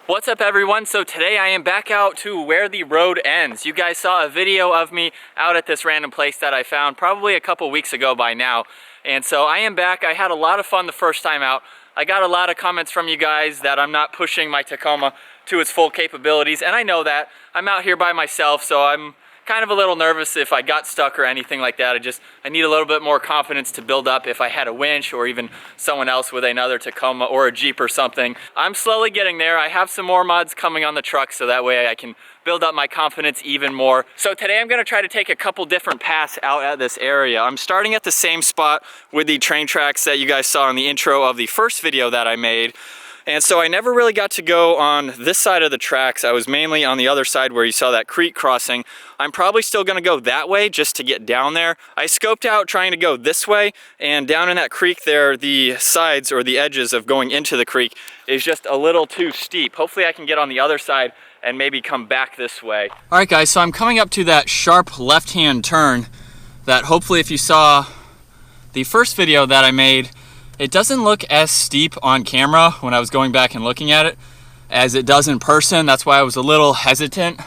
What's up everyone? So today I am back out to where the road ends. You guys saw a video of me out at this random place that I found probably a couple weeks ago by now. And so I am back. I had a lot of fun the first time out. I got a lot of comments from you guys that I'm not pushing my Tacoma to its full capabilities, and I know that. I'm out here by myself, so I'm kind of a little nervous if I got stuck or anything like that. I need a little bit more confidence to build up if I had a winch or even someone else with another Tacoma or a Jeep or something. I'm slowly getting there. I have some more mods coming on the truck so that way I can build up my confidence even more. So today I'm gonna try to take a couple different paths out at this area. I'm starting at the same spot with the train tracks that you guys saw in the intro of the first video that I made. And so I never really got to go on this side of the tracks. I was mainly on the other side where you saw that creek crossing. I'm probably still gonna go that way just to get down there. I scoped out trying to go this way, and down in that creek there, the sides or the edges of going into the creek is just a little too steep. Hopefully I can get on the other side and maybe come back this way. All right guys, so I'm coming up to that sharp left-hand turn that hopefully if you saw the first video that I made, it doesn't look as steep on camera when I was going back and looking at it as it does in person. That's why I was a little hesitant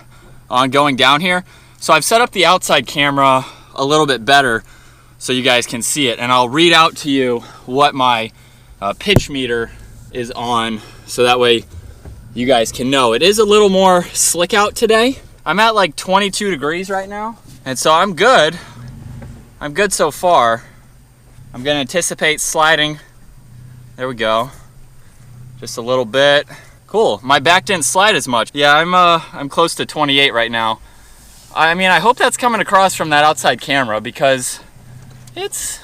on going down here. So I've set up the outside camera a little bit better so you guys can see it. And I'll read out to you what my pitch meter is on so that way you guys can know. It is a little more slick out today. I'm at like 22 degrees right now. And so I'm good. I'm good so far. I'm gonna anticipate sliding. There we go. Just a little bit. Cool. My back didn't slide as much. Yeah, I'm close to 28 right now. I mean, I hope that's coming across from that outside camera because it's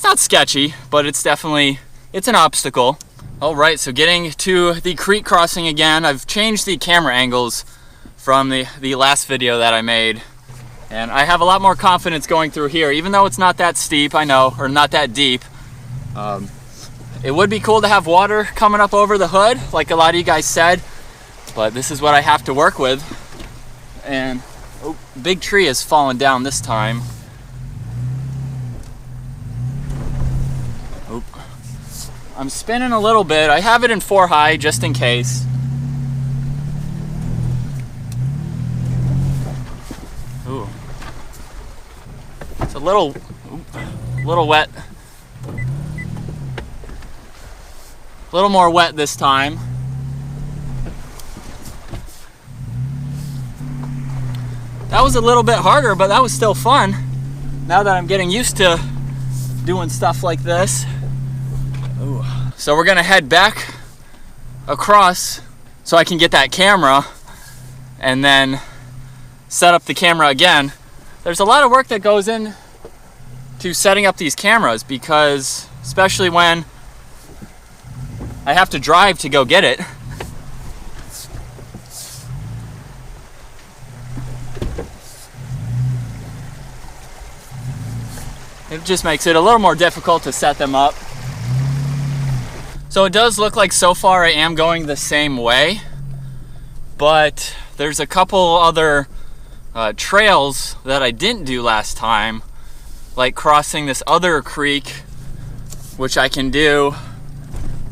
not sketchy, but it's definitely, it's an obstacle. All right, so getting to the creek crossing again. I've changed the camera angles from the last video that I made. And I have a lot more confidence going through here, even though it's not that steep, I know, or not that deep. It would be cool to have water coming up over the hood, like a lot of you guys said, but this is what I have to work with. And, oh, big tree has fallen down this time. Oh. I'm spinning a little bit. I have it in 4 high, just in case. Ooh. It's a little wet. A little more wet this time. That was a little bit harder, but that was still fun. Now that I'm getting used to doing stuff like this. Ooh. So we're gonna head back across so I can get that camera and then set up the camera again. There's a lot of work that goes in to setting up these cameras because especially when I have to drive to go get it. It just makes it a little more difficult to set them up. So it does look like so far I am going the same way, but there's a couple other trails that I didn't do last time, like crossing this other creek, which I can do,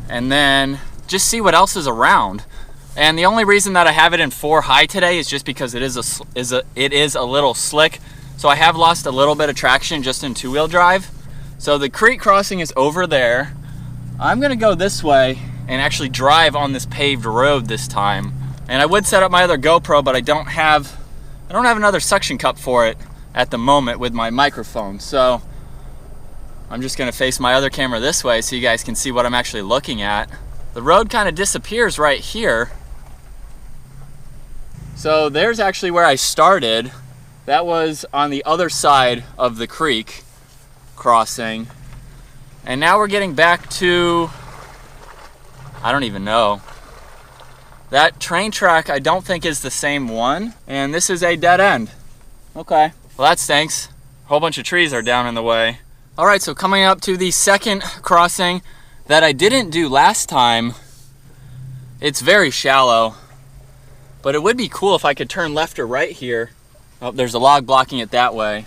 and then just see what else is around. And the only reason that I have it in 4 high today is just because it is a little slick. So I have lost a little bit of traction just in 2-wheel drive. So the creek crossing is over there. I'm gonna go this way and actually drive on this paved road this time. And I would set up my other GoPro, but I don't have another suction cup for it at the moment with my microphone. So I'm just gonna face my other camera this way so you guys can see what I'm actually looking at. The road kind of disappears right here. So there's actually where I started. That was on the other side of the creek crossing. And now we're getting back to, I don't even know. That train track I don't think is the same one. And this is a dead end. Okay, well that stinks. A whole bunch of trees are down in the way. All right, so coming up to the second crossing that I didn't do last time. It's very shallow, but it would be cool if I could turn left or right here. Oh, there's a log blocking it that way.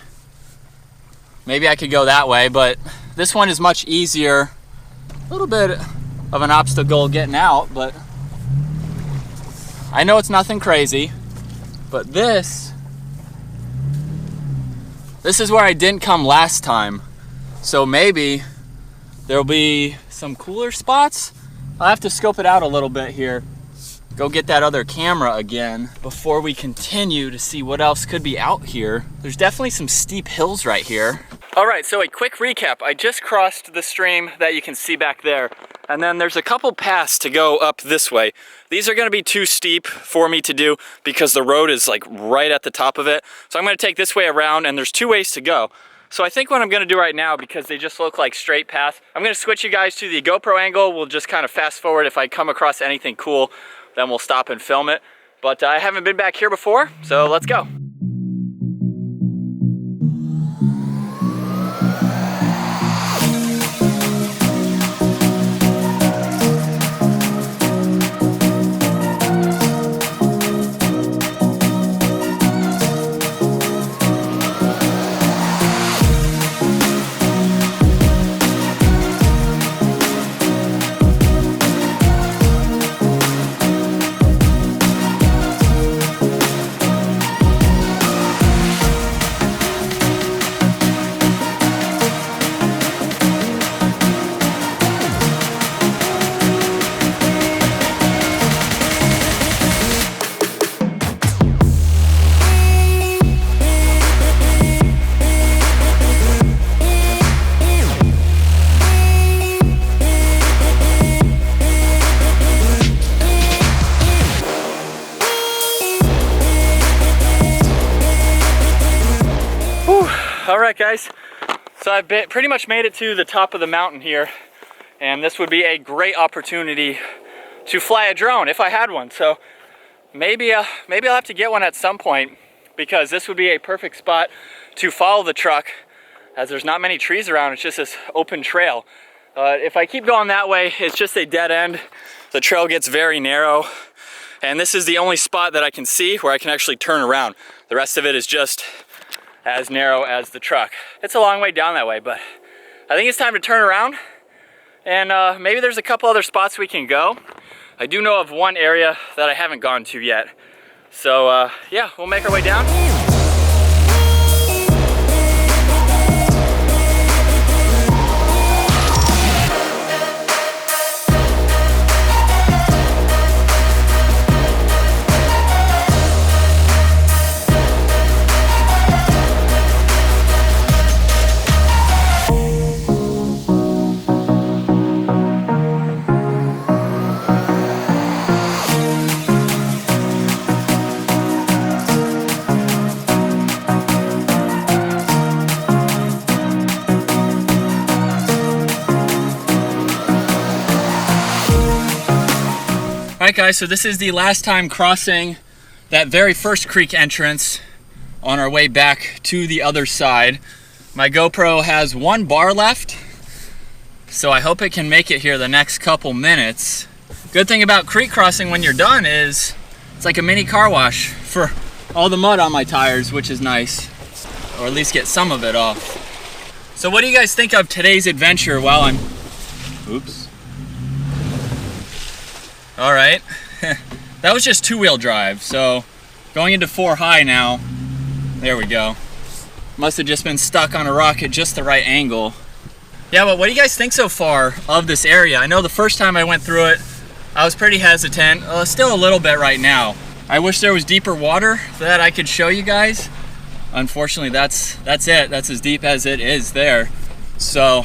Maybe I could go that way, but this one is much easier. A little bit of an obstacle getting out, but I know it's nothing crazy, but this is where I didn't come last time. So maybe there'll be some cooler spots. I'll have to scope it out a little bit here. Go get that other camera again before we continue to see what else could be out here. There's definitely some steep hills right here. All right, so a quick recap. I just crossed the stream that you can see back there, and then there's a couple paths to go up this way. These are gonna be too steep for me to do because the road is like right at the top of it. So I'm gonna take this way around, and there's two ways to go. So I think what I'm gonna do right now, because they just look like straight paths, I'm gonna switch you guys to the GoPro angle. We'll just kind of fast forward. If I come across anything cool, then we'll stop and film it. But I haven't been back here before, so let's go. All right, guys, so I've pretty much made it to the top of the mountain here, and this would be a great opportunity to fly a drone if I had one. So maybe I'll have to get one at some point, because this would be a perfect spot to follow the truck, as there's not many trees around. It's just this open trail. If I keep going that way, it's just a dead end. The trail gets very narrow, and this is the only spot that I can see where I can actually turn around. The rest of it is just as narrow as the truck. It's a long way down that way, but I think it's time to turn around, and maybe there's a couple other spots we can go. I do know of one area that I haven't gone to yet. So yeah, we'll make our way down. Alright guys, so this is the last time crossing that very first creek entrance on our way back to the other side. My GoPro has one bar left, so I hope it can make it here the next couple minutes. Good thing about creek crossing when you're done is it's like a mini car wash for all the mud on my tires, which is nice, or at least get some of it off. So what do you guys think of today's adventure while I'm... Oops. All right, that was just two-wheel drive, so going into 4 high now. There we go. Must have just been stuck on a rock at just the right angle. Yeah, but what do you guys think so far of this area? I know the first time I went through it, I was pretty hesitant. Still a little bit right now. I wish there was deeper water that I could show you guys. Unfortunately, that's it. That's as deep as it is there. So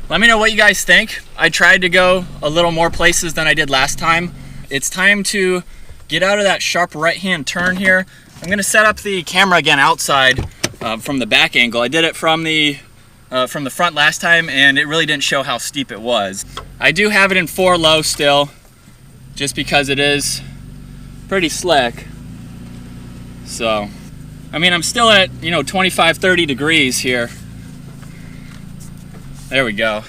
let me know what you guys think. I tried to go a little more places than I did last time. It's time to get out of that sharp right-hand turn here. I'm gonna set up the camera again outside from the back angle. I did it from the front last time, and it really didn't show how steep it was. I do have it in 4 low still, just because it is pretty slick. So, I mean, I'm still at, 25, 30 degrees here. There we go.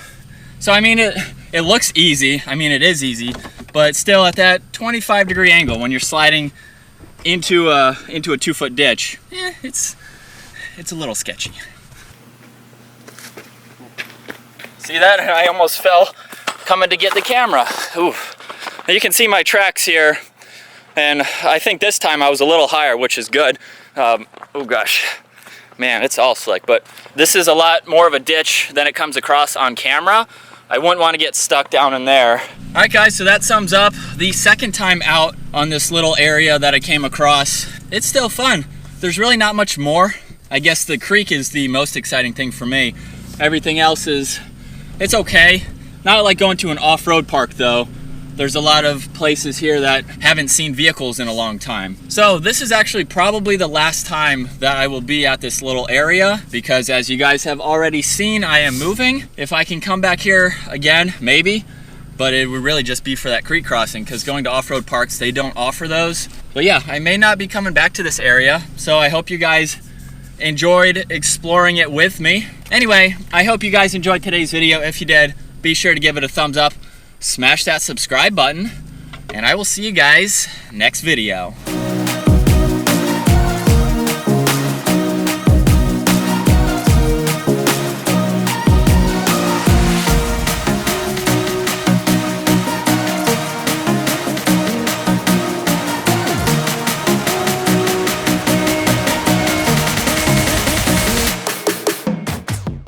So I mean, it looks easy. I mean, it is easy, but still at that 25-degree angle when you're sliding into a 2-foot ditch, it's a little sketchy. See that? I almost fell coming to get the camera. Ooh. Now you can see my tracks here. And I think this time I was a little higher, which is good. Oh gosh, man, it's all slick. But this is a lot more of a ditch than it comes across on camera. I wouldn't want to get stuck down in there. All right guys, so that sums up the second time out on this little area that I came across. It's still fun. There's really not much more. I guess the creek is the most exciting thing for me. Everything else is, it's okay. Not like going to an off-road park though. There's a lot of places here that haven't seen vehicles in a long time. So this is actually probably the last time that I will be at this little area, because as you guys have already seen, I am moving. If I can come back here again, maybe, but it would really just be for that creek crossing, because going to off-road parks, they don't offer those. But yeah, I may not be coming back to this area, so I hope you guys enjoyed exploring it with me. Anyway, I hope you guys enjoyed today's video. If you did, be sure to give it a thumbs up. Smash that subscribe button, and I will see you guys next video.